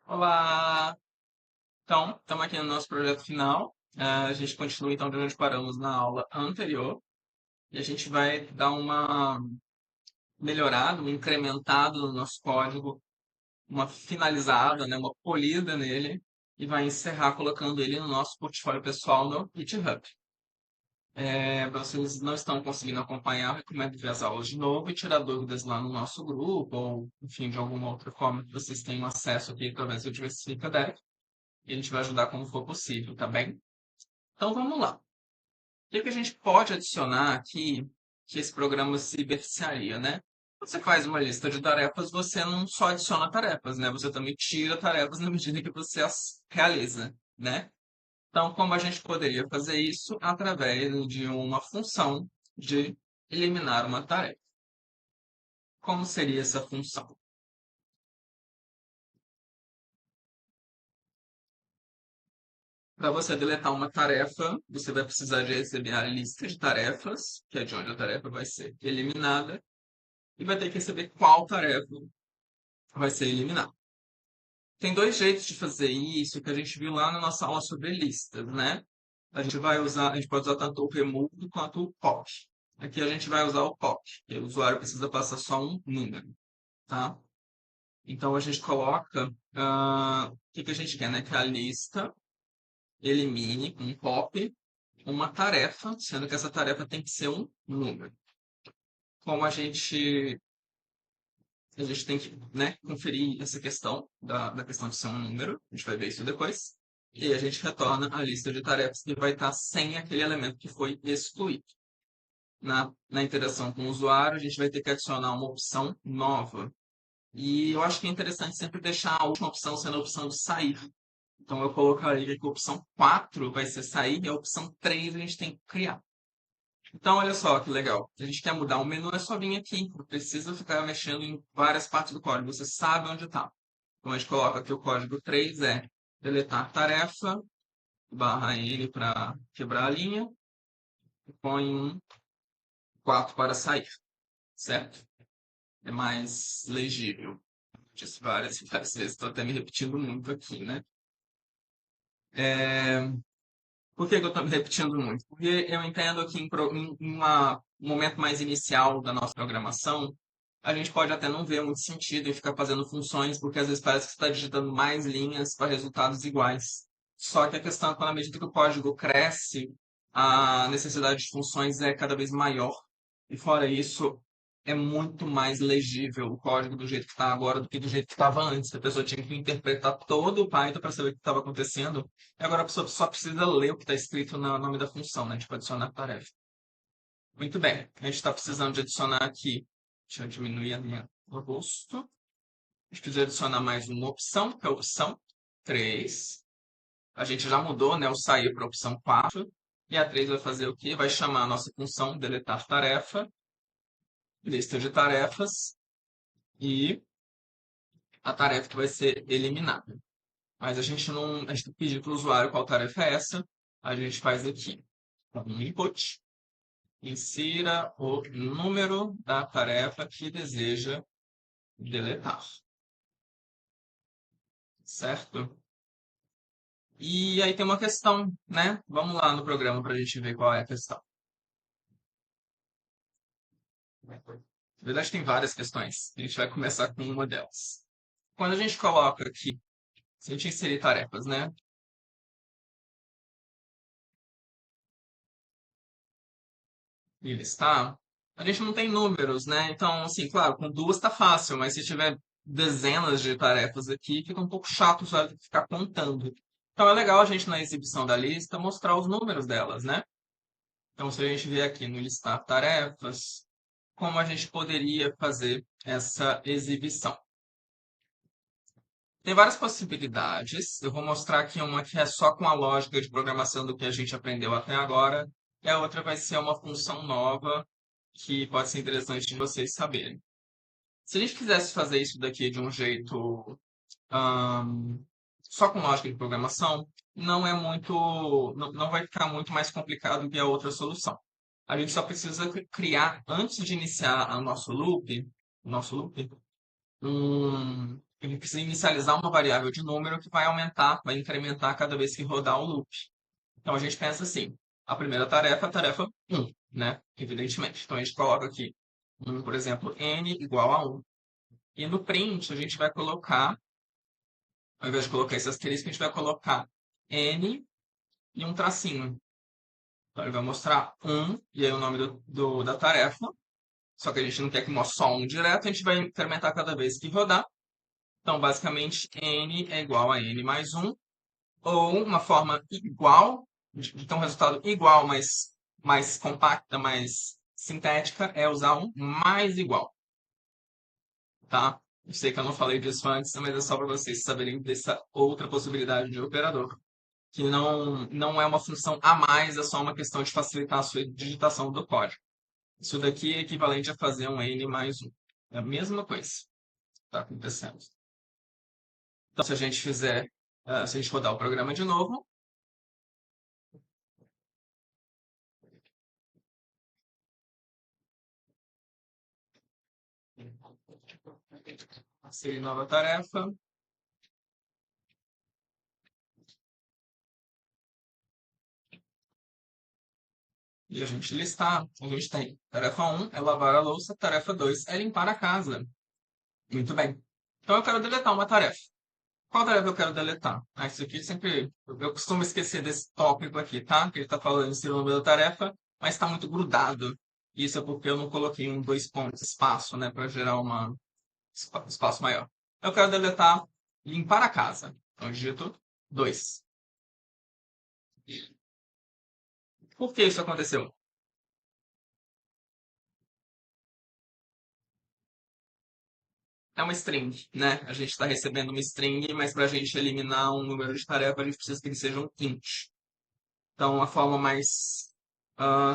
Olá! Então, estamos aqui no nosso projeto final. A gente continua então de onde paramos na aula anterior e a gente vai dar uma melhorada, um incrementado no nosso código, uma finalizada, né, uma polida nele e vai encerrar colocando ele no nosso portfólio pessoal no GitHub. Para vocês não estão conseguindo acompanhar, eu recomendo ver as aulas de novo e tirar dúvidas lá no nosso grupo ou, enfim, de alguma outra forma que vocês tenham acesso aqui através do Diversifica Dev. E a gente vai ajudar como for possível, tá bem? Então vamos lá. O que que a gente pode adicionar aqui que esse programa se beneficiaria, né? Quando você faz uma lista de tarefas, você não só adiciona tarefas, né? Você também tira tarefas na medida que você as realiza, né? Então, como a gente poderia fazer isso? Através de uma função de eliminar uma tarefa. Como seria essa função? Para você deletar uma tarefa, você vai precisar de receber a lista de tarefas, que é de onde a tarefa vai ser eliminada, e vai ter que receber qual tarefa vai ser eliminada. Tem dois jeitos de fazer isso que a gente viu lá na nossa aula sobre listas, né? A gente pode usar tanto o remove quanto o pop. Aqui a gente vai usar o pop, que o usuário precisa passar só um número, tá? Então a gente coloca o que a gente quer, né? Que a lista elimine um pop uma tarefa, sendo que essa tarefa tem que ser um número. Como a gente tem que, né, conferir essa questão da questão de ser um número, a gente vai ver isso depois, e aí a gente retorna a lista de tarefas que vai estar sem aquele elemento que foi excluído. Na interação com o usuário, a gente vai ter que adicionar uma opção nova. E eu acho que é interessante sempre deixar a última opção sendo a opção de sair. Então eu colocaria que a opção 4 vai ser sair e a opção 3 a gente tem que criar. Então, olha só que legal. Se a gente quer mudar o menu, é só vir aqui. Não precisa ficar mexendo em várias partes do código. Você sabe onde está. Então, a gente coloca aqui o código 3 é deletar tarefa, barra N para quebrar a linha, e põe um 4 para sair, certo? É mais legível. Disse várias e várias vezes, estou até me repetindo muito aqui, né? Por que que eu estou me repetindo muito? Porque eu entendo que em um momento mais inicial da nossa programação, a gente pode até não ver muito sentido em ficar fazendo funções, porque às vezes parece que você está digitando mais linhas para resultados iguais. Só que a questão é que, na medida que o código cresce, a necessidade de funções é cada vez maior. E fora isso, é muito mais legível o código do jeito que está agora do que do jeito que estava antes. A pessoa tinha que interpretar todo o Python para saber o que estava acontecendo. E agora a pessoa só precisa ler o que está escrito no nome da função, né? Tipo, adicionar tarefa. Muito bem. A gente está precisando de adicionar aqui. Deixa eu diminuir a minha rosto. A gente precisa adicionar mais uma opção, que é a opção 3. A gente já mudou, né? O sair para a opção 4. E a 3 vai fazer o quê? Vai chamar a nossa função deletar tarefa, lista de tarefas e a tarefa que vai ser eliminada. Mas a gente não, a gente tem que pedir para o usuário qual tarefa é essa. A gente faz aqui um input, insira o número da tarefa que deseja deletar, certo? E aí tem uma questão, né? Vamos lá no programa para a gente ver qual é a questão. Na verdade, tem várias questões. A gente vai começar com uma delas. Quando a gente coloca aqui, se a gente inserir tarefas, né? E listar, a gente não tem números, né? Então, assim, claro, com duas tá fácil, mas se tiver dezenas de tarefas aqui, fica um pouco chato só ficar contando. Então é legal a gente, na exibição da lista, mostrar os números delas, né? Então, se a gente vier aqui no listar tarefas, como a gente poderia fazer essa exibição? Tem várias possibilidades. Eu vou mostrar aqui uma que é só com a lógica de programação do que a gente aprendeu até agora, e a outra vai ser uma função nova que pode ser interessante de vocês saberem. Se a gente quisesse fazer isso daqui de um jeito ahn, só com lógica de programação, não é muito, não vai ficar muito mais complicado que a outra solução. A gente só precisa criar, antes de iniciar o nosso loop, um ele precisa inicializar uma variável de número que vai aumentar, vai incrementar cada vez que rodar o loop. Então a gente pensa assim, a primeira tarefa é a tarefa 1, né? Evidentemente. Então a gente coloca aqui, por exemplo, n igual a 1. E no print a gente vai colocar, ao invés de colocar esse asterisco, a gente vai colocar n e um tracinho. Então ele vai mostrar 1 e aí o nome da tarefa. Só que a gente não quer que mostre só um direto, a gente vai incrementar cada vez que rodar. Então, basicamente, n é igual a n mais 1, ou uma forma igual, de ter um resultado igual, mas mais compacta, mais sintética, é usar um mais igual, tá? Eu sei que eu não falei disso antes, mas é só para vocês saberem dessa outra possibilidade de operador, que não é uma função a mais, é só uma questão de facilitar a sua digitação do código. Isso daqui é equivalente a fazer um n mais 1. É a mesma coisa que está acontecendo. Então, se a gente fizer, se a gente rodar o programa de novo, inserir nova tarefa, e a gente listar, a gente tem tarefa 1 é lavar a louça, tarefa 2 é limpar a casa. Muito bem. Então eu quero deletar uma tarefa. Qual tarefa eu quero deletar? Isso aqui sempre. Eu costumo esquecer desse tópico aqui, tá? Que ele está falando em o nome da tarefa, mas está muito grudado. Isso é porque eu não coloquei um dois pontos espaço, né? Para gerar uma espaço maior. Eu quero deletar limpar a casa. Então eu digito 2. Por que isso aconteceu? É uma string, né? A gente está recebendo uma string, mas para a gente eliminar um número de tarefa, a gente precisa que ele seja um int. Então, a forma mais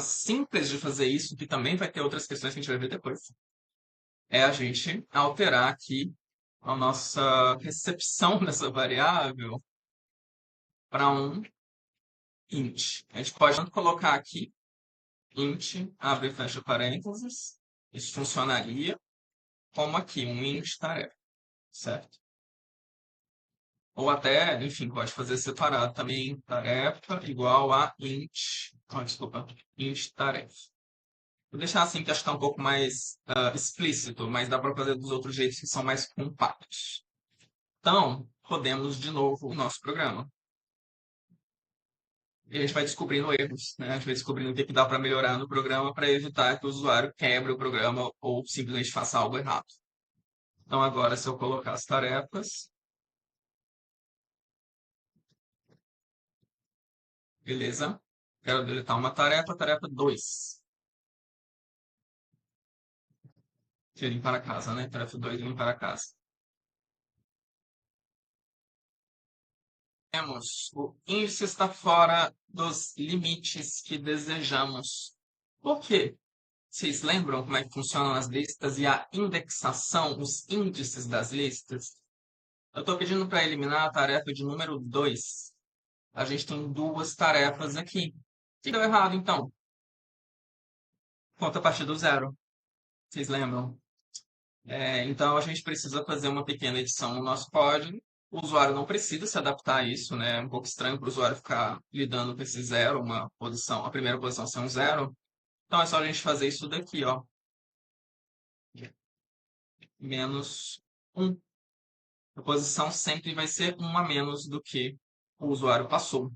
simples de fazer isso, que também vai ter outras questões que a gente vai ver depois, é a gente alterar aqui a nossa recepção dessa variável para um int. A gente pode tanto colocar aqui int, abre e fecha parênteses, isso funcionaria, como aqui, um int tarefa, certo? Ou até, enfim, pode fazer separado também, tarefa igual a int, desculpa, int tarefa. Vou deixar assim que acho que está um pouco mais explícito, mas dá para fazer dos outros jeitos que são mais compactos. Então, rodemos de novo o nosso programa. E a gente vai descobrindo erros, né? A gente vai descobrindo o que dá para melhorar no programa para evitar que o usuário quebre o programa ou simplesmente faça algo errado. Então, agora, se eu colocar as tarefas, beleza? Quero deletar uma tarefa, tarefa 2. Que é limpar a casa, né? Tarefa 2 é limpar a casa. Temos o índice está fora dos limites que desejamos. Por quê? Vocês lembram como é que funcionam as listas e a indexação, os índices das listas? Eu estou pedindo para eliminar a tarefa de número 2. A gente tem duas tarefas aqui. O que deu errado, então? Conta a partir do zero. Vocês lembram? Então, a gente precisa fazer uma pequena edição no nosso código. O usuário não precisa se adaptar a isso, né? É um pouco estranho para o usuário ficar lidando com esse zero, uma posição, a primeira posição ser um zero. Então, é só a gente fazer isso daqui, ó. Menos um. A posição sempre vai ser um a menos do que o usuário passou.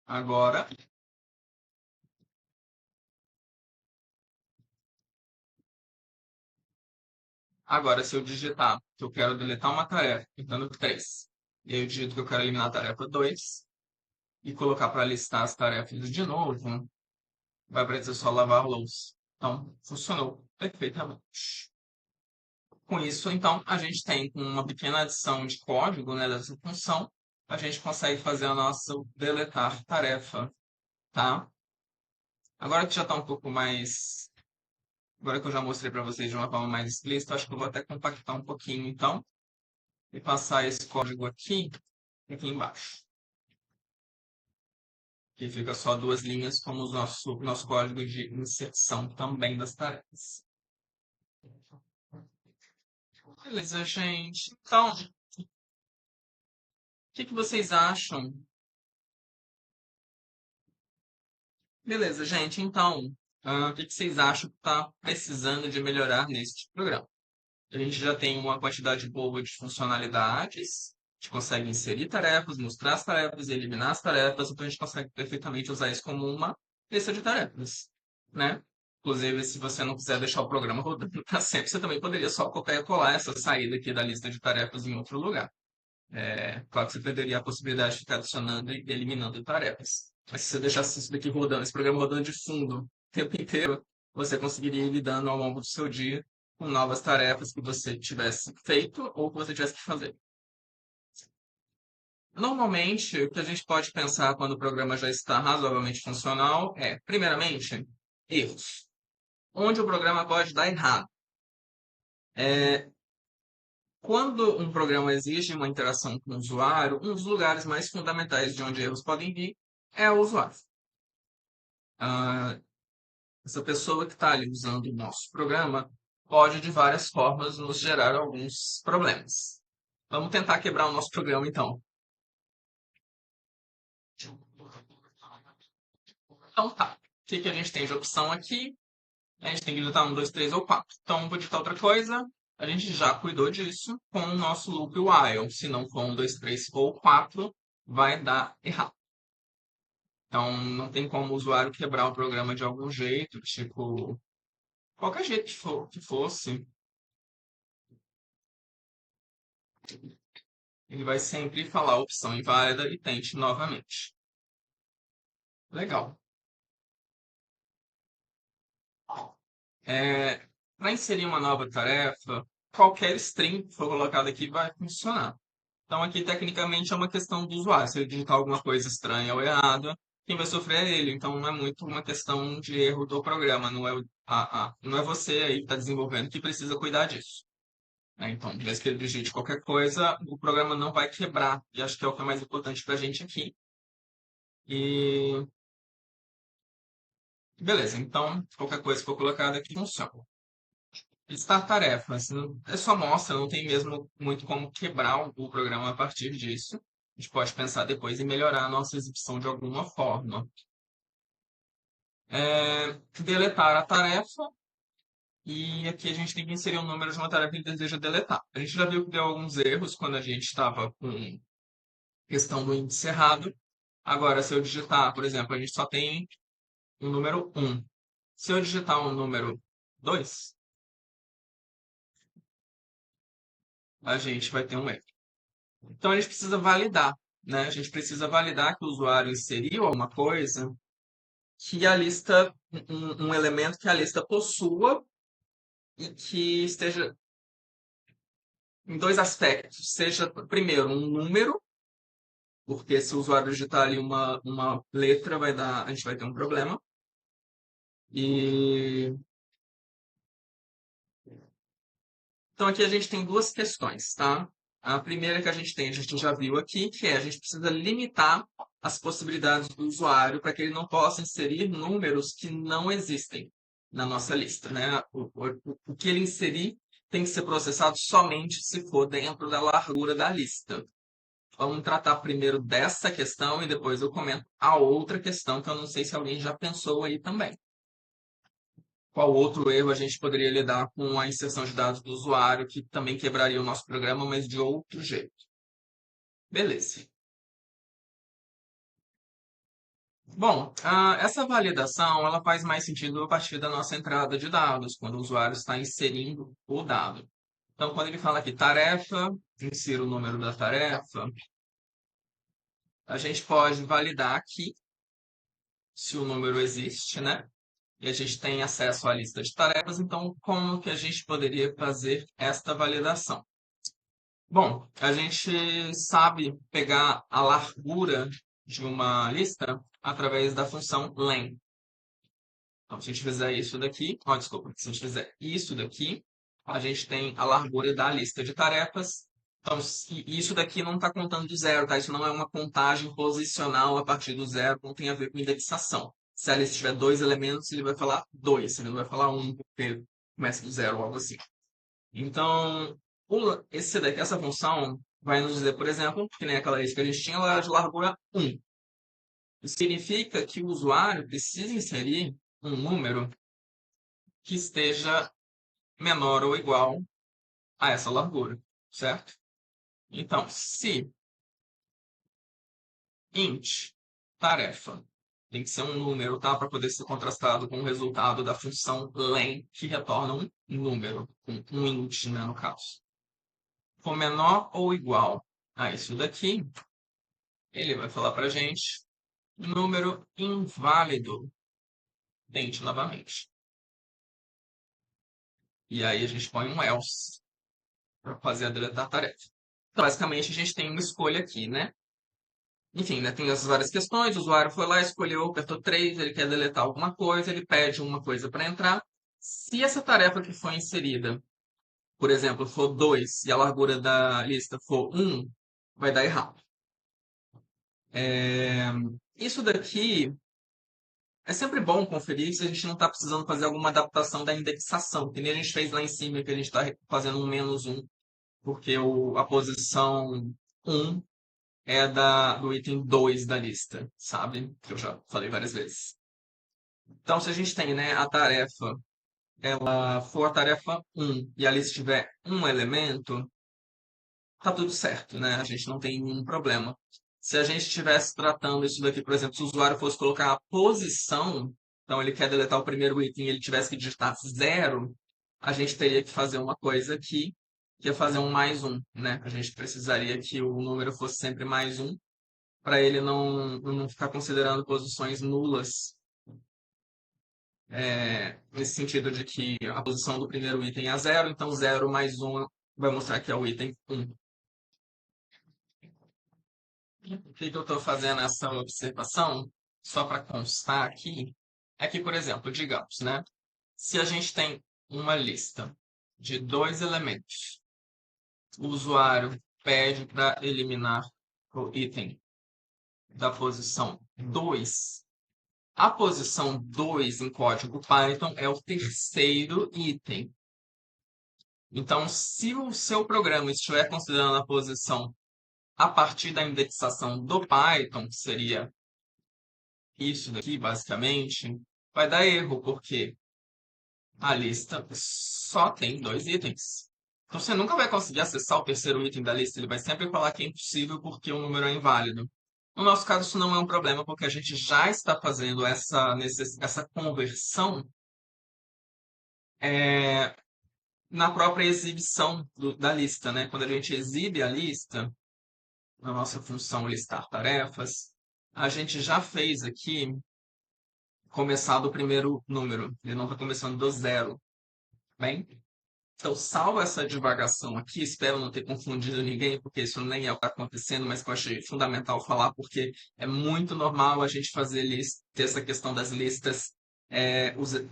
Agora, se eu digitar que eu quero deletar uma tarefa, clicando 3, e aí eu digito que eu quero eliminar a tarefa 2, e colocar para listar as tarefas de novo, vai aparecer só lavar louça. Então, funcionou perfeitamente. Com isso, então, a gente tem uma pequena adição de código, né, dessa função, a gente consegue fazer a nossa deletar tarefa, tá? Agora que já está um pouco mais. Agora que eu já mostrei para vocês de uma forma mais explícita, acho que eu vou até compactar um pouquinho, então, e passar esse código aqui embaixo. que fica só duas linhas, como o nosso código de inserção também das tarefas. Beleza, gente. Então, o que vocês acham? Beleza, gente. Então, o que vocês acham que está precisando de melhorar neste programa? A gente já tem uma quantidade boa de funcionalidades, a gente consegue inserir tarefas, mostrar as tarefas, eliminar as tarefas, então a gente consegue perfeitamente usar isso como uma lista de tarefas, né? Inclusive, se você não quiser deixar o programa rodando para sempre, você também poderia só copiar e colar essa saída aqui da lista de tarefas em outro lugar. Claro que você perderia a possibilidade de ficar adicionando e eliminando tarefas. Mas se você deixasse isso daqui rodando, esse programa rodando de fundo o tempo inteiro, você conseguiria ir lidando ao longo do seu dia com novas tarefas que você tivesse feito ou que você tivesse que fazer. Normalmente, o que a gente pode pensar quando o programa já está razoavelmente funcional é, primeiramente, erros. Onde o programa pode dar errado. Quando um programa exige uma interação com o usuário, um dos lugares mais fundamentais de onde erros podem vir é o usuário. Essa pessoa que está ali usando o nosso programa pode, de várias formas, nos gerar alguns problemas. Vamos tentar quebrar o nosso programa, então. Então tá. O que a gente tem de opção aqui? A gente tem que digitar 1, 2, 3 ou 4. Então, vou digitar outra coisa. A gente já cuidou disso com o nosso loop while. Se não for 1, 2, 3 ou 4, vai dar errado. Então, não tem como o usuário quebrar o programa de algum jeito, tipo, qualquer jeito que fosse, ele vai sempre falar a opção inválida e tente novamente. Legal. Para inserir uma nova tarefa, qualquer string que for colocado aqui vai funcionar. Então, aqui, tecnicamente, é uma questão do usuário. Se ele digitar alguma coisa estranha ou errada, quem vai sofrer é ele. Então, não é muito uma questão de erro do programa. Não é você aí que está desenvolvendo que precisa cuidar disso. Então, desde que ele digite qualquer coisa, o programa não vai quebrar. E acho que é o que é mais importante para a gente aqui. E beleza, então, qualquer coisa que for colocada aqui funciona. Listar tarefas. É só mostra, não tem mesmo muito como quebrar o programa a partir disso. A gente pode pensar depois em melhorar a nossa exibição de alguma forma. Deletar a tarefa. E aqui a gente tem que inserir o número de uma tarefa que ele deseja deletar. A gente já viu que deu alguns erros quando a gente estava com questão do índice errado. Agora, se eu digitar, por exemplo, a gente só tem o número 1. Se eu digitar o número 2, a gente vai ter um erro. Então, a gente precisa validar, né? A gente precisa validar que o usuário inseriu alguma coisa, que a lista, um elemento que a lista possua e que esteja em dois aspectos. Seja, primeiro, um número, porque se o usuário digitar ali uma letra, a gente vai ter um problema. E então aqui a gente tem duas questões, tá? A primeira que a gente já viu aqui, que é a gente precisa limitar as possibilidades do usuário para que ele não possa inserir números que não existem na nossa lista, né? O que ele inserir tem que ser processado somente se for dentro da largura da lista. Vamos tratar primeiro dessa questão e depois eu comento a outra questão que eu não sei se alguém já pensou aí também. Qual outro erro a gente poderia lidar com a inserção de dados do usuário que também quebraria o nosso programa, mas de outro jeito? Beleza. Bom, essa validação ela faz mais sentido a partir da nossa entrada de dados, quando o usuário está inserindo o dado. Então, quando ele fala aqui tarefa, insira o número da tarefa, a gente pode validar aqui se o número existe, né? E a gente tem acesso à lista de tarefas, então como que a gente poderia fazer esta validação? Bom, a gente sabe pegar a largura de uma lista através da função len. Então, se a gente fizer isso daqui, desculpa, se a gente fizer isso daqui, a gente tem a largura da lista de tarefas Então, isso daqui não está contando do zero, tá? Isso não é uma contagem posicional a partir do zero, não tem a ver com indexação. Se a lista tiver dois elementos, ele vai falar dois, ele não vai falar um, porque começa do zero ou algo assim. Então, essa função vai nos dizer, por exemplo, que nem aquela lista que a gente tinha, ela era de largura 1. Isso significa que o usuário precisa inserir um número que esteja menor ou igual a essa largura, certo? Então, se int tarefa tem que ser um número, tá? Para poder ser contrastado com o resultado da função len, que retorna um número, um int, né, no caso. For menor ou igual a isso daqui, ele vai falar para a gente número inválido. Tente novamente. E aí a gente põe um else para fazer a deletar tarefa. Então, basicamente, a gente tem uma escolha aqui, né? Enfim, né, tem essas várias questões. O usuário foi lá, escolheu, apertou 3, ele quer deletar alguma coisa, ele pede uma coisa para entrar. Se essa tarefa que foi inserida, por exemplo, for 2 e a largura da lista for 1, vai dar errado. Isso daqui é sempre bom conferir se a gente não está precisando fazer alguma adaptação da indexação, que nem a gente fez lá em cima, que a gente está fazendo um menos um, porque a posição 1 é do item 2 da lista, sabe? Que eu já falei várias vezes. Então, se a gente tem, né, a tarefa, ela for a tarefa 1 e a lista tiver um elemento, tá tudo certo, né? A gente não tem nenhum problema. Se a gente estivesse tratando isso daqui, por exemplo, se o usuário fosse colocar a posição, então ele quer deletar o primeiro item e ele tivesse que digitar 0, a gente teria que fazer uma coisa aqui, que é fazer um mais um, né? A gente precisaria que o número fosse sempre mais um, para ele não ficar considerando posições nulas, nesse sentido de que a posição do primeiro item é 0, então 0 mais 1 vai mostrar que é o item 1. Por que eu estou fazendo essa observação? Só para constar aqui, é que, por exemplo, digamos, né? Se a gente tem uma lista de dois elementos, o usuário pede para eliminar o item da posição 2. A posição 2 em código Python é o terceiro item. Então, se o seu programa estiver considerando a posição a partir da indexação do Python, que seria isso daqui, basicamente, vai dar erro, porque a lista só tem dois itens. Então, você nunca vai conseguir acessar o terceiro item da lista, ele vai sempre falar que é impossível porque o número é inválido. No nosso caso, isso não é um problema, porque a gente já está fazendo essa conversão é, na própria exibição da lista, né? Quando a gente exibe a lista, na nossa função listar tarefas, a gente já fez aqui começar do primeiro número, ele não está começando do zero, bem? Então, salvo essa divagação aqui, espero não ter confundido ninguém, porque isso nem é o que está acontecendo, mas que eu achei fundamental falar, porque é muito normal a gente fazer ter essa questão das listas,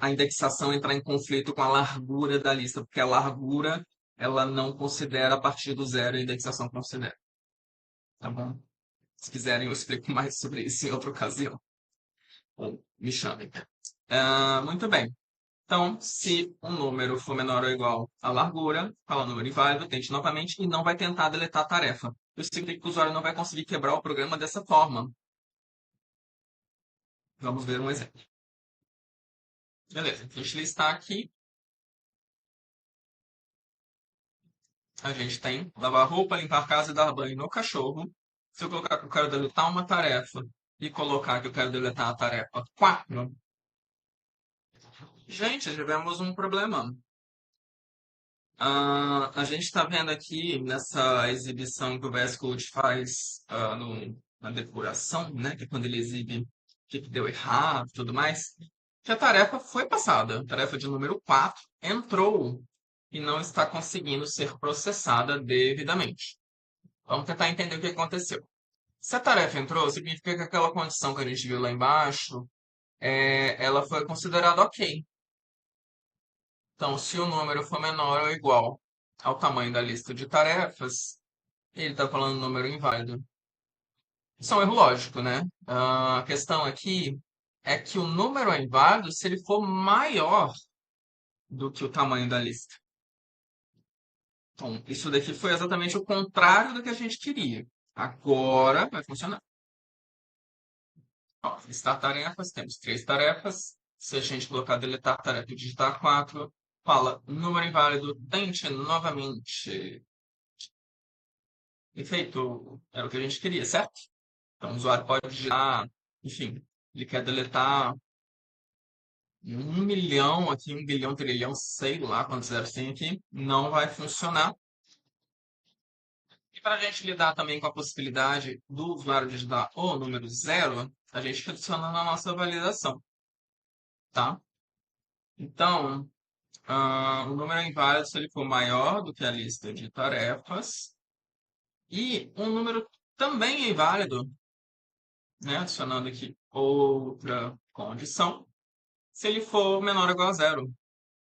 a indexação entrar em conflito com a largura da lista, porque a largura ela não considera a partir do zero, a indexação considera. Tá bom? Se quiserem, eu explico mais sobre isso em outra ocasião. Ou me chamem. Muito bem. Então, se um número for menor ou igual à largura, fala número inválido, tente novamente e não vai tentar deletar a tarefa. Isso significa que o usuário não vai conseguir quebrar o programa dessa forma. Vamos ver um exemplo. Beleza, a gente listar aqui. A gente tem lavar roupa, limpar a casa e dar banho no cachorro. Se eu colocar que eu quero deletar uma tarefa e colocar que eu quero deletar a tarefa 4, gente, tivemos um problema. A gente está vendo aqui nessa exibição que o VS Code faz na depuração, né, que é quando ele exibe o que deu errado e tudo mais, que a tarefa foi passada. A tarefa de número 4 entrou e não está conseguindo ser processada devidamente. Vamos tentar entender o que aconteceu. Se a tarefa entrou, significa que aquela condição que a gente viu lá embaixo, ela foi considerada ok. Então, se o número for menor ou igual ao tamanho da lista de tarefas, Ele está falando número inválido. Isso é um erro lógico, né? A questão aqui é que o número é inválido se ele for maior do que o tamanho da lista. Então, isso daqui foi exatamente o contrário do que a gente queria. Agora vai funcionar. Ó, listar tarefas, temos três tarefas. Se a gente colocar deletar tarefa e digitar 4, fala número inválido, tente novamente. Efeito, era o que a gente queria, certo? Então, o usuário pode digitar, enfim, ele quer deletar 1 milhão aqui, 1 bilhão, trilhão, sei lá quantos zeros tem aqui, não vai funcionar. E para a gente lidar também com a possibilidade do usuário digitar o número zero, a gente adiciona na nossa validação, tá? Então, o número é inválido se ele for maior do que a lista de tarefas. E um número também é inválido, né? Adicionando aqui outra condição, se ele for menor ou igual a zero.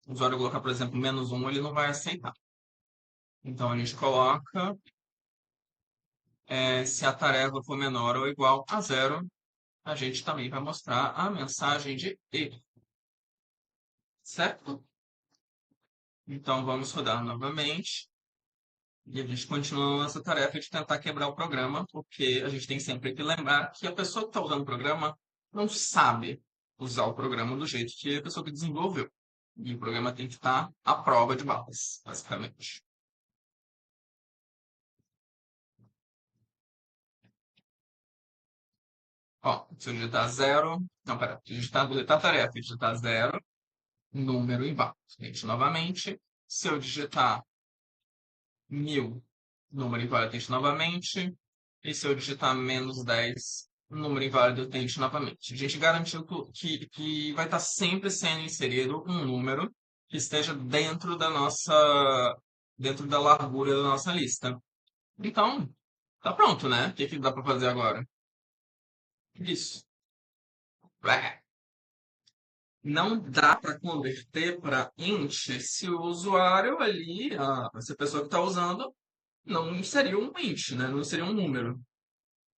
O usuário colocar, por exemplo, -1, ele não vai aceitar. Então, a gente coloca se a tarefa for menor ou igual a zero, a gente também vai mostrar a mensagem de erro, certo? Então, vamos rodar novamente. E a gente continua a nossa tarefa de tentar quebrar o programa, porque a gente tem sempre que lembrar que a pessoa que está usando o programa não sabe usar o programa do jeito que a pessoa que desenvolveu. E o programa tem que estar à prova de balas, basicamente. Ó, se eu digitar zero, não, pera, se eu deletar a tarefa e digitar zero, número inválido. Tente novamente. Se eu digitar 1000, número inválido, tente novamente. E se eu digitar -10, número inválido, tente novamente. A gente garantiu que vai estar sempre sendo inserido um número que esteja dentro da largura da nossa lista. Então, tá pronto, né? O que que dá para fazer agora? Isso. Não dá para converter para int se o usuário ali, essa pessoa que está usando, não inseriu um int, né? Não inseriu um número.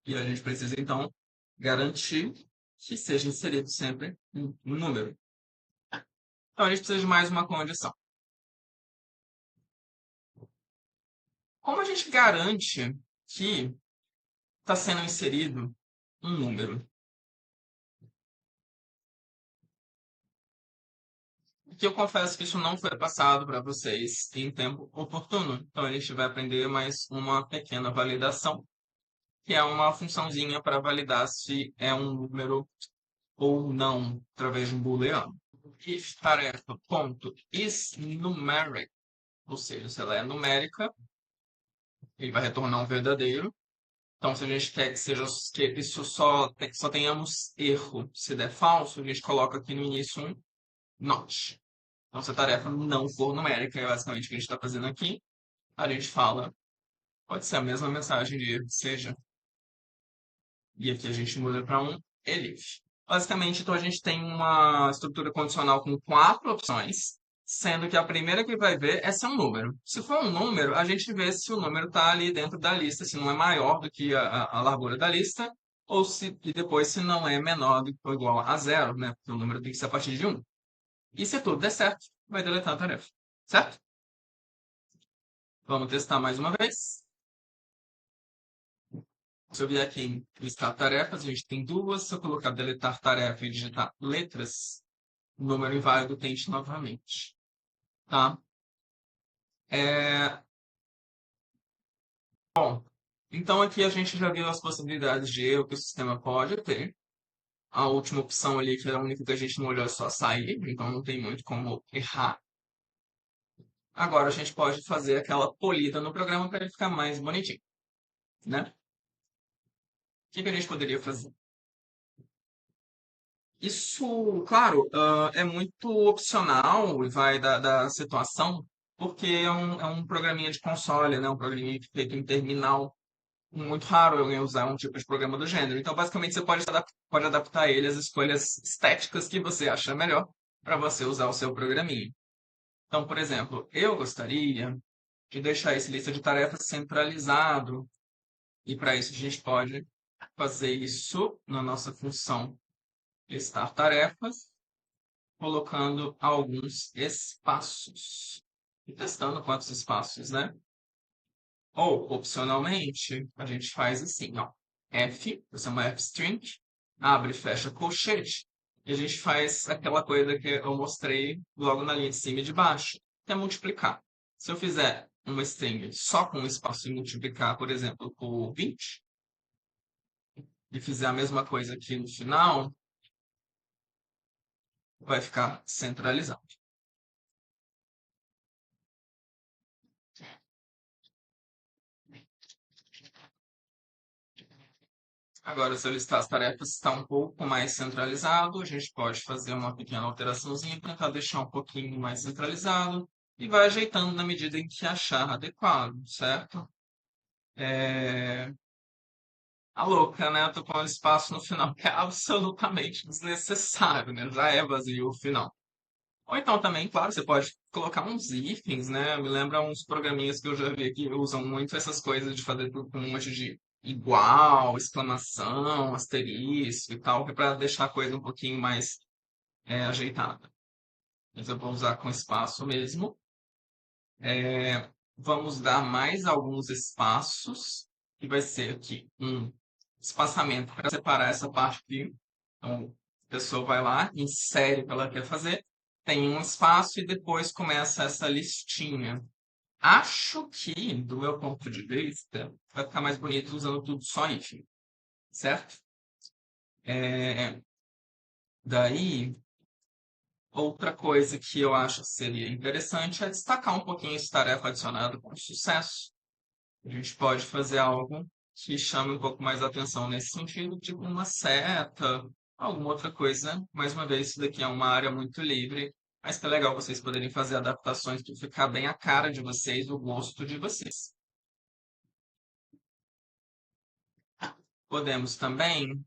E a gente precisa, então, garantir que seja inserido sempre um número. Então, a gente precisa de mais uma condição. Como a gente garante que está sendo inserido um número? Que eu confesso que isso não foi passado para vocês em tempo oportuno. Então, a gente vai aprender mais uma pequena validação, que é uma funçãozinha para validar se é um número ou não, através de um booleano. If tarefa ponto is numeric, ou seja, se ela é numérica, ele vai retornar um verdadeiro. Então, se a gente quer que seja que isso só tenhamos erro, se der falso, a gente coloca aqui no início um not. Então, se a tarefa não for numérica, é basicamente o que a gente está fazendo aqui, a gente fala, pode ser a mesma mensagem de erro, seja, e aqui a gente muda para um elif. Basicamente, então a gente tem uma estrutura condicional com quatro opções, sendo que a primeira que vai ver é se é um número. Se for um número, a gente vê se o número está ali dentro da lista, se não é maior do que a largura da lista, ou se e depois se não é menor do que ou igual a zero, né? Porque o número tem que ser a partir de um. E se tudo der certo, vai deletar a tarefa. Certo? Vamos testar mais uma vez. Se eu vier aqui em listar tarefas, a gente tem duas. Se eu colocar deletar tarefa e digitar letras, o número inválido tente novamente. Tá? É, bom, então aqui a gente já viu as possibilidades de erro que o sistema pode ter. A última opção ali, que era a única que a gente não olhou, é só sair, então não tem muito como errar. Agora a gente pode fazer aquela polida no programa para ele ficar mais bonitinho, né? O que que a gente poderia fazer? Isso, claro, é muito opcional e vai da situação, porque é um programinha de console, né? Um programinha feito em terminal. Muito raro alguém usar um tipo de programa do gênero. Então, basicamente, você pode adaptar ele às escolhas estéticas que você acha melhor para você usar o seu programinha. Então, por exemplo, eu gostaria de deixar esse lista de tarefas centralizado. E para isso a gente pode fazer isso na nossa função listar tarefas, colocando alguns espaços e testando quantos espaços, né? Ou, opcionalmente, a gente faz assim, ó. Você é uma F-string, abre e fecha colchete, e a gente faz aquela coisa que eu mostrei logo na linha de cima e de baixo, que é multiplicar. Se eu fizer uma string só com um espaço e multiplicar, por exemplo, por 20, e fizer a mesma coisa aqui no final, vai ficar centralizado. Agora, se eu listar as tarefas, está um pouco mais centralizado. A gente pode fazer uma pequena alteraçãozinha para tentar deixar um pouquinho mais centralizado e vai ajeitando na medida em que achar adequado, certo? A louca, né? Eu tô com um espaço no final que é absolutamente desnecessário, né? Já é vazio o final. Ou então também, claro, você pode colocar uns ifs, né? Me lembra uns programinhas que eu já vi que usam muito essas coisas de fazer tudo com um monte de igual, exclamação, asterisco e tal, que é para deixar a coisa um pouquinho mais ajeitada. Mas eu vou usar com espaço mesmo. Vamos dar mais alguns espaços, que vai ser aqui um espaçamento para separar essa parte aqui. Então, a pessoa vai lá, insere o que ela quer fazer, tem um espaço e depois começa essa listinha. Acho que, do meu ponto de vista, vai ficar mais bonito usando tudo só if, certo? Daí, outra coisa que eu acho que seria interessante é destacar um pouquinho essa tarefa adicionada com sucesso. A gente pode fazer algo que chame um pouco mais a atenção nesse sentido, tipo uma seta, alguma outra coisa. Mais uma vez, isso daqui é uma área muito livre, mas que é legal vocês poderem fazer adaptações para ficar bem a cara de vocês, o gosto de vocês. Podemos também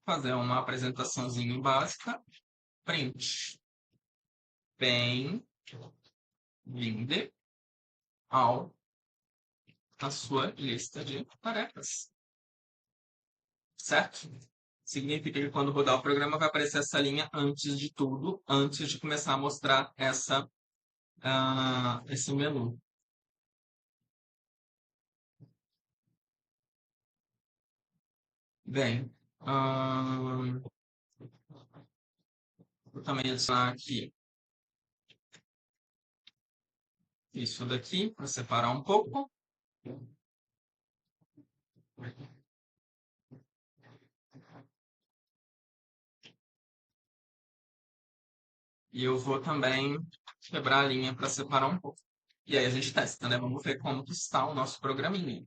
fazer uma apresentaçãozinha básica, print. Bem-vinde ao a sua lista de tarefas, certo? Significa que quando rodar o programa vai aparecer essa linha antes de tudo, antes de começar a mostrar esse menu. Bem, vou também adicionar aqui isso daqui para separar um pouco. E eu vou também quebrar a linha para separar um pouco. E aí a gente testa, né? Vamos ver como que está o nosso programinha.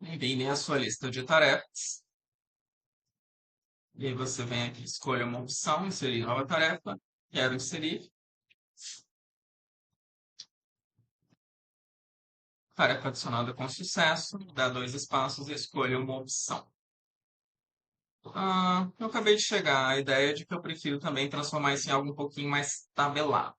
Envie a sua lista de tarefas. E aí você vem aqui, escolha uma opção, inserir nova tarefa. Quero inserir. Tarefa adicionada com sucesso. Dá dois espaços e escolha uma opção. Eu acabei de chegar à ideia de que eu prefiro também transformar isso em algo um pouquinho mais tabelado.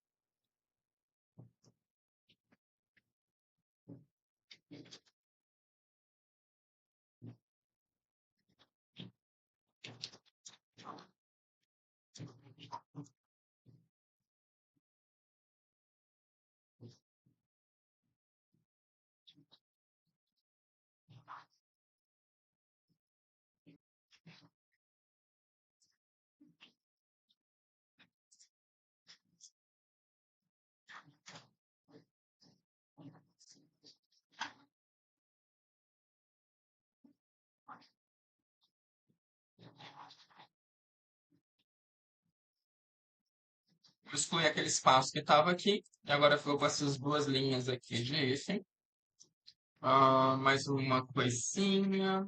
Eu excluí aquele espaço que estava aqui. E agora ficou com essas duas linhas aqui de hífen. Mais uma coisinha.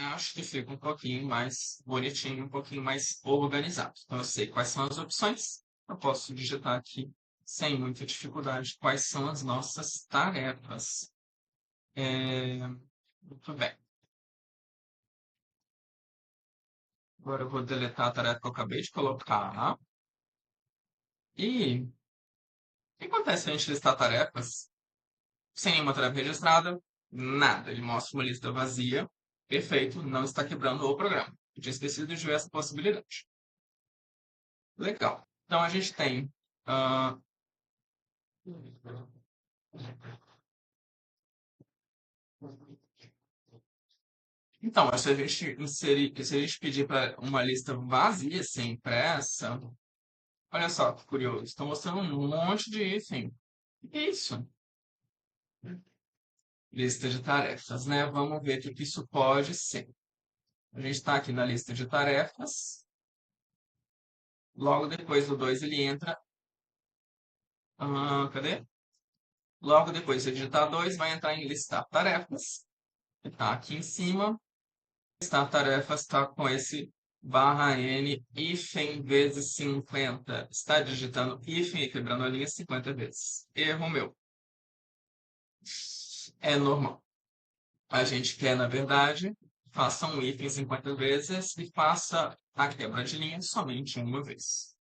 acho que fica um pouquinho mais bonitinho, um pouquinho mais organizado. Então, eu sei quais são as opções. Eu posso digitar aqui sem muita dificuldade quais são as nossas tarefas. Muito bem. Agora eu vou deletar a tarefa que eu acabei de colocar. E o que acontece se a gente listar tarefas sem nenhuma tarefa registrada? Nada. Ele mostra uma lista vazia. Perfeito. Não está quebrando o programa. Eu tinha esquecido de ver essa possibilidade. Legal. Então a gente tem. ah, então, se a gente pedir para uma lista vazia ser impressa, olha só que curioso. Estão mostrando um monte de item. O que é isso? Lista de tarefas, né? Vamos ver o que isso pode ser. A gente está aqui na lista de tarefas. Logo depois do 2 ele entra. Cadê? Logo depois de digitar 2, vai entrar em listar tarefas. Está aqui em cima. Listar tarefas está com esse barra N hífen vezes 50. Está digitando hífen e quebrando a linha 50 vezes. Erro meu. É normal. A gente quer, na verdade, faça um hífen 50 vezes e faça a quebra de linha somente uma vez.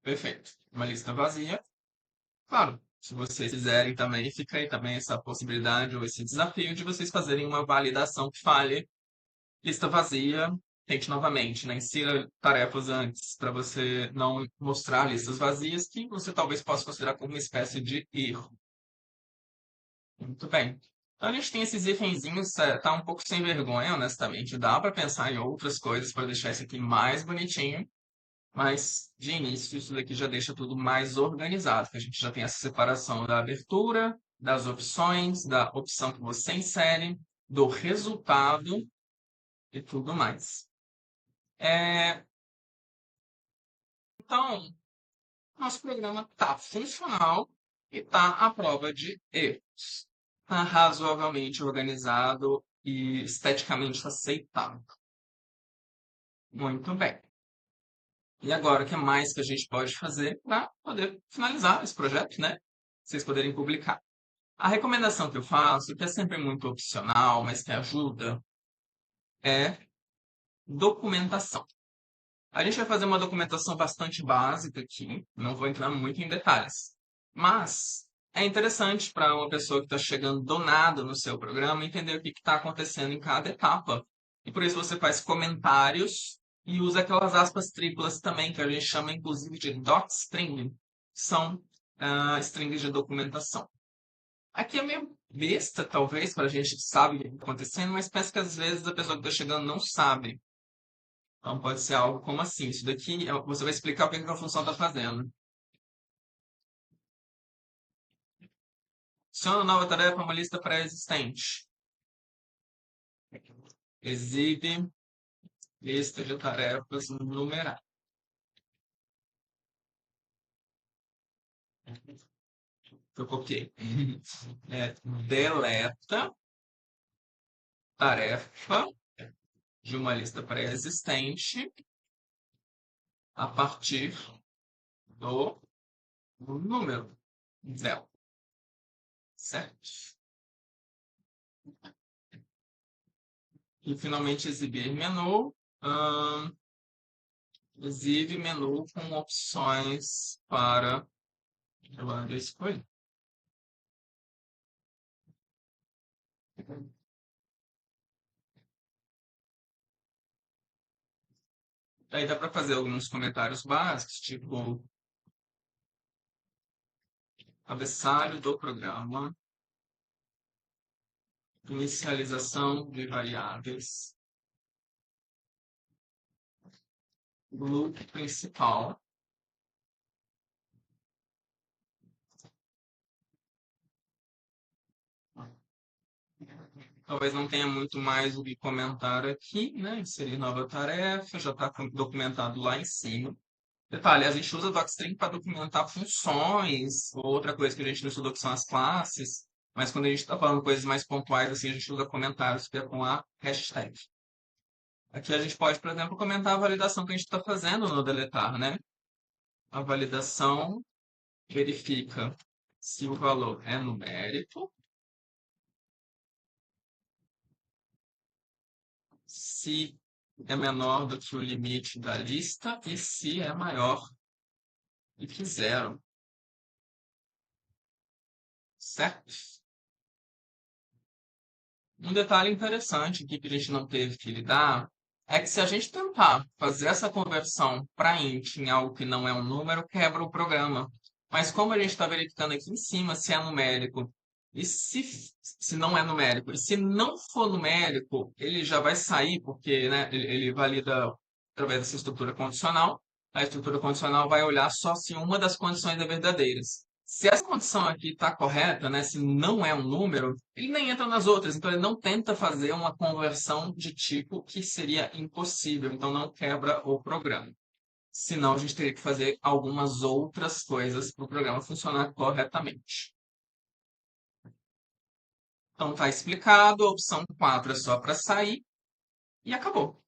Perfeito. Uma lista vazia. Claro, se vocês quiserem também, fica aí também essa possibilidade ou esse desafio de vocês fazerem uma validação que fale lista vazia. Tente novamente, né? Insira tarefas antes para você não mostrar listas vazias que você talvez possa considerar como uma espécie de erro. Muito bem. Então a gente tem esses ifenzinhos, tá um pouco sem vergonha, honestamente. Dá para pensar em outras coisas para deixar isso aqui mais bonitinho, mas de início isso daqui já deixa tudo mais organizado, que a gente já tem essa separação da abertura, das opções, da opção que você insere, do resultado e tudo mais. Então, nosso programa está funcional e está à prova de erros. Está razoavelmente organizado e esteticamente aceitável. Muito bem. E agora, o que mais que a gente pode fazer para poder finalizar esse projeto, né? Vocês poderem publicar. A recomendação que eu faço, que é sempre muito opcional, mas que ajuda, é documentação. A gente vai fazer uma documentação bastante básica aqui, não vou entrar muito em detalhes. Mas é interessante para uma pessoa que está chegando do nada no seu programa entender o que está acontecendo em cada etapa. E por isso você faz comentários e usa aquelas aspas triplas também, que a gente chama inclusive de docstring, que são strings de documentação. Aqui é meio besta, talvez, para a gente que sabe o que está acontecendo, mas parece que às vezes a pessoa que está chegando não sabe. Então pode ser algo como assim. Isso daqui você vai explicar o que a função está fazendo. Adiciona nova tarefa a uma lista pré-existente. Exibe lista de tarefas numerada. Eu copiei. Deleta tarefa de uma lista pré-existente a partir do número dela. Certo? E finalmente exibir menu. Exibe menu com opções para a escolha. Aí dá para fazer alguns comentários básicos, tipo cabeçalho do programa, inicialização de variáveis, loop principal, Talvez não tenha muito mais o que comentar aqui, né? Inserir nova tarefa, já está documentado lá em cima. Detalhe, a gente usa Docstring para documentar funções, ou outra coisa que a gente não estudou que são as classes, mas quando a gente está falando coisas mais pontuais, assim, a gente usa comentários, que é com a hashtag. Aqui a gente pode, por exemplo, comentar a validação que a gente está fazendo no deletar, né? A validação verifica se o valor é numérico, se é menor do que o limite da lista e se é maior do que zero, certo? Um detalhe interessante aqui que a gente não teve que lidar é que se a gente tentar fazer essa conversão para int em algo que não é um número, quebra o programa. Mas como a gente está verificando aqui em cima se é numérico e se não é numérico, e se não for numérico, ele já vai sair, porque né, ele valida através dessa estrutura condicional. A estrutura condicional vai olhar só se uma das condições é verdadeiras. Se essa condição aqui está correta, né, se não é um número, ele nem entra nas outras. Então, ele não tenta fazer uma conversão de tipo que seria impossível. Então, não quebra o programa. Senão, a gente teria que fazer algumas outras coisas para o programa funcionar corretamente. Então, está explicado. A opção 4 é só para sair. E acabou.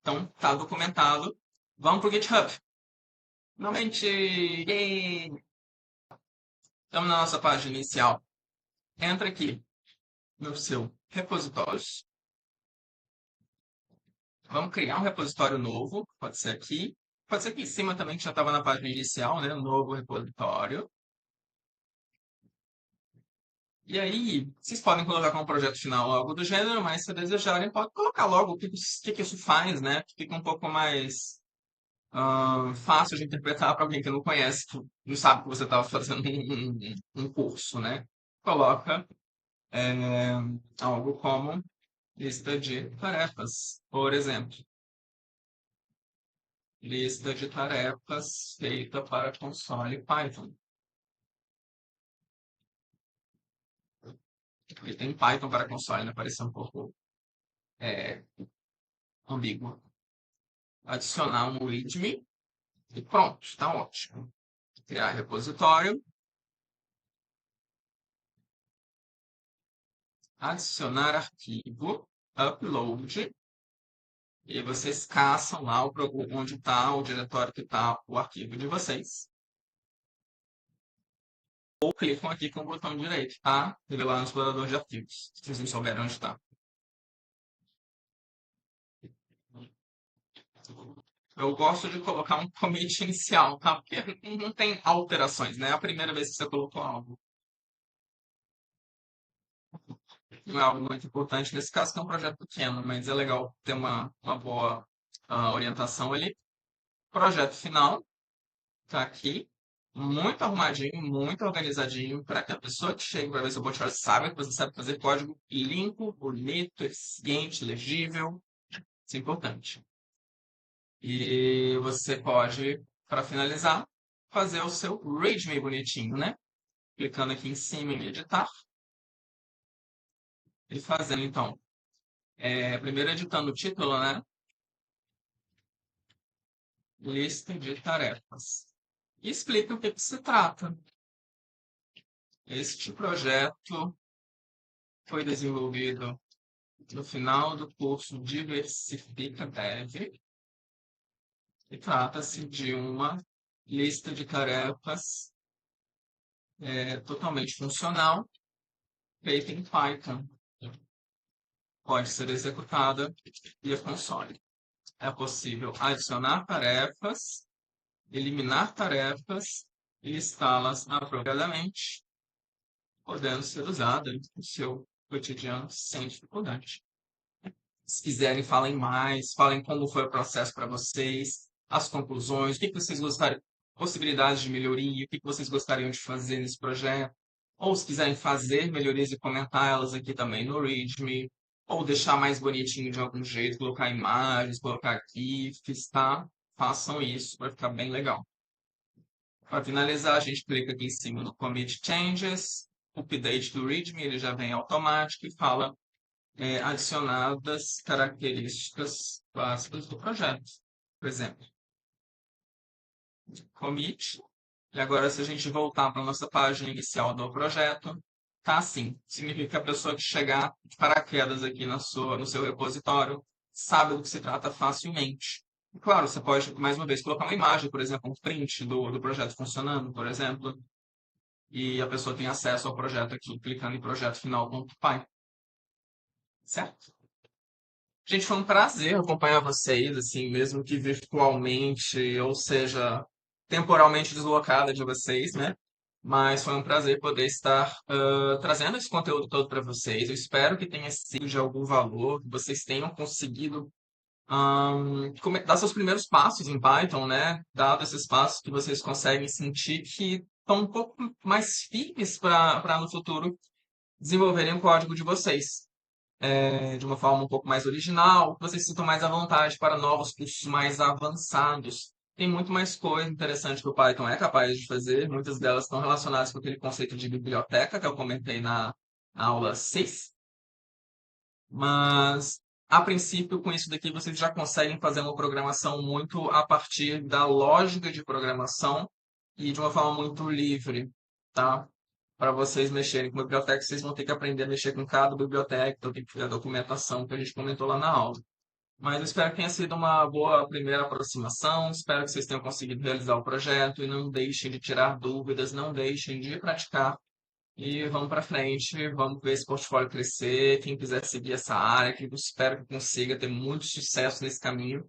Então, está documentado. Vamos para o GitHub. Finalmente! Yay! Estamos na nossa página inicial. Entra aqui no seu repositórios. Vamos criar um repositório novo. Pode ser aqui. Pode ser aqui em cima também, que já estava na página inicial, né? Um novo repositório. E aí, vocês podem colocar como projeto final algo do gênero, mas se desejarem, pode colocar logo o que isso faz, né? Que fica um pouco mais fácil de interpretar para alguém que não conhece, que não sabe que você estava fazendo um curso, né? Coloca é, algo como lista de tarefas, por exemplo. Lista de tarefas feita para console Python. Porque tem Python para console, né? Parece um pouco é, ambíguo. Adicionar um readme e pronto, está ótimo. Criar repositório. Adicionar arquivo. Upload. E vocês caçam lá onde está o diretório que está o arquivo de vocês. Ou clicam aqui com o botão direito, tá? Revelar no explorador de arquivos, se vocês não souberem onde está. Eu gosto de colocar um commit inicial, tá? Porque não tem alterações, né? É a primeira vez que você colocou algo. Não é algo muito importante nesse caso, que é um projeto pequeno, mas é legal ter uma boa orientação ali. Projeto final, tá aqui. Muito arrumadinho, muito organizadinho, para que a pessoa que chega para ver seu portfólio saiba que você sabe fazer código limpo, bonito, eficiente, legível. Isso é importante. E você pode, para finalizar, fazer o seu README bonitinho, né? Clicando aqui em cima em editar e fazendo, então, primeiro editando o título, né? Lista de tarefas. E explica o que se trata. Este projeto foi desenvolvido no final do curso Diversifica Dev e trata-se de uma lista de tarefas totalmente funcional feita em Python. Pode ser executada via console. É possível adicionar tarefas, eliminar tarefas e listá-las apropriadamente, podendo ser usada no seu cotidiano sem dificuldade. Se quiserem, falem mais, falem como foi o processo para vocês, as conclusões, o que vocês gostariam, possibilidades de melhoria, o que vocês gostariam de fazer nesse projeto. Ou se quiserem fazer melhorias e comentar elas aqui também no README, ou deixar mais bonitinho de algum jeito, colocar imagens, colocar GIFs, tá? Façam isso, vai ficar bem legal. Para finalizar, a gente clica aqui em cima no Commit Changes, o update do README, ele já vem automático e fala adicionadas características básicas do projeto. Por exemplo, commit. E agora, se a gente voltar para a nossa página inicial do projeto, tá assim. Significa que a pessoa que chegar de paraquedas aqui no seu repositório sabe do que se trata facilmente. E, claro, você pode, mais uma vez, colocar uma imagem, por exemplo, um print do projeto funcionando, por exemplo, e a pessoa tem acesso ao projeto aqui, clicando em projeto final.py. Certo? Gente, foi um prazer acompanhar vocês, assim, mesmo que virtualmente, ou seja, temporalmente deslocada de vocês, né? Mas foi um prazer poder estar trazendo esse conteúdo todo para vocês. Eu espero que tenha sido de algum valor, que vocês tenham conseguido dar seus primeiros passos em Python, né? Dado esses passos que vocês conseguem sentir que estão um pouco mais firmes para no futuro desenvolverem o código de vocês de uma forma um pouco mais original, que vocês se sintam mais à vontade para novos cursos mais avançados. Tem muito mais coisa interessante que o Python é capaz de fazer, muitas delas estão relacionadas com aquele conceito de biblioteca que eu comentei na aula 6, mas a princípio, com isso daqui, vocês já conseguem fazer uma programação muito a partir da lógica de programação e de uma forma muito livre, tá? Para vocês mexerem com biblioteca, vocês vão ter que aprender a mexer com cada biblioteca, então tem que fazer a documentação que a gente comentou lá na aula. Mas eu espero que tenha sido uma boa primeira aproximação, espero que vocês tenham conseguido realizar o projeto e não deixem de tirar dúvidas, não deixem de praticar e vamos para frente, vamos ver esse portfólio crescer. Quem quiser seguir essa área, que eu espero que consiga ter muito sucesso nesse caminho,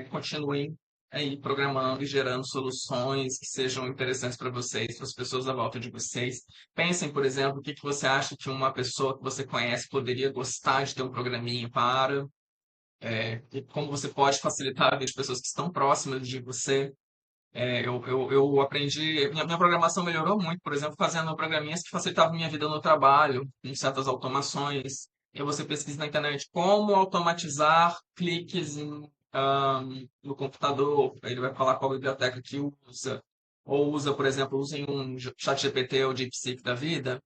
continuem aí programando e gerando soluções que sejam interessantes para vocês, para as pessoas à volta de vocês. Pensem, por exemplo, o que que você acha que uma pessoa que você conhece poderia gostar de ter um programinha para, e como você pode facilitar a vida de pessoas que estão próximas de você. Eu aprendi, minha programação melhorou muito, por exemplo, fazendo programinhas que facilitavam minha vida no trabalho, com certas automações. E você pesquisa na internet como automatizar cliques no computador, aí ele vai falar qual biblioteca que usa. Ou usa, por exemplo, usem um ChatGPT ou DeepSeek da vida,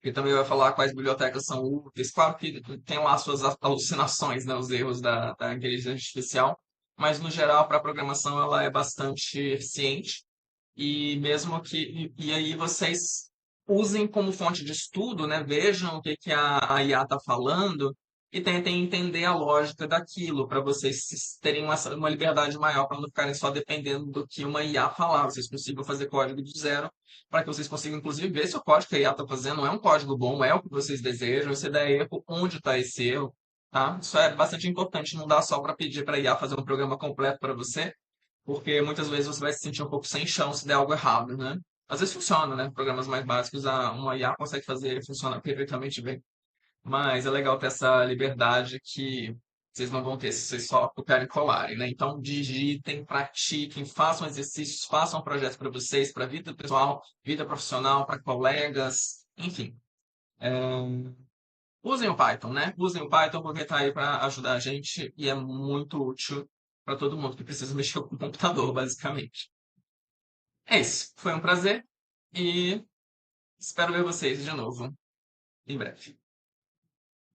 que também vai falar quais bibliotecas são úteis. Claro que tem lá as suas alucinações, né, os erros da inteligência artificial, mas no geral, para a programação, ela é bastante eficiente. E mesmo e aí vocês usem como fonte de estudo, né? Vejam o que que a IA está falando e tentem entender a lógica daquilo, para vocês terem uma liberdade maior, para não ficarem só dependendo do que uma IA falar. Vocês consigam fazer código do zero, para que vocês consigam, inclusive, ver se o código que a IA está fazendo não é um código bom, é o que vocês desejam, se der erro, onde está esse erro. Tá? Isso é bastante importante, não dá só para pedir para a IA fazer um programa completo para você, porque muitas vezes você vai se sentir um pouco sem chão se der algo errado, né? Às vezes funciona, né? Programas mais básicos, uma IA consegue fazer funcionar perfeitamente bem. Mas é legal ter essa liberdade que vocês não vão ter se vocês só copiarem e colarem, né? Então, digitem, pratiquem, façam exercícios, façam projetos para vocês, para vida pessoal, vida profissional, para colegas, enfim. Usem o Python, né? Usem o Python porque está aí para ajudar a gente e é muito útil para todo mundo que precisa mexer com o computador, basicamente. É isso. Foi um prazer e espero ver vocês de novo em breve.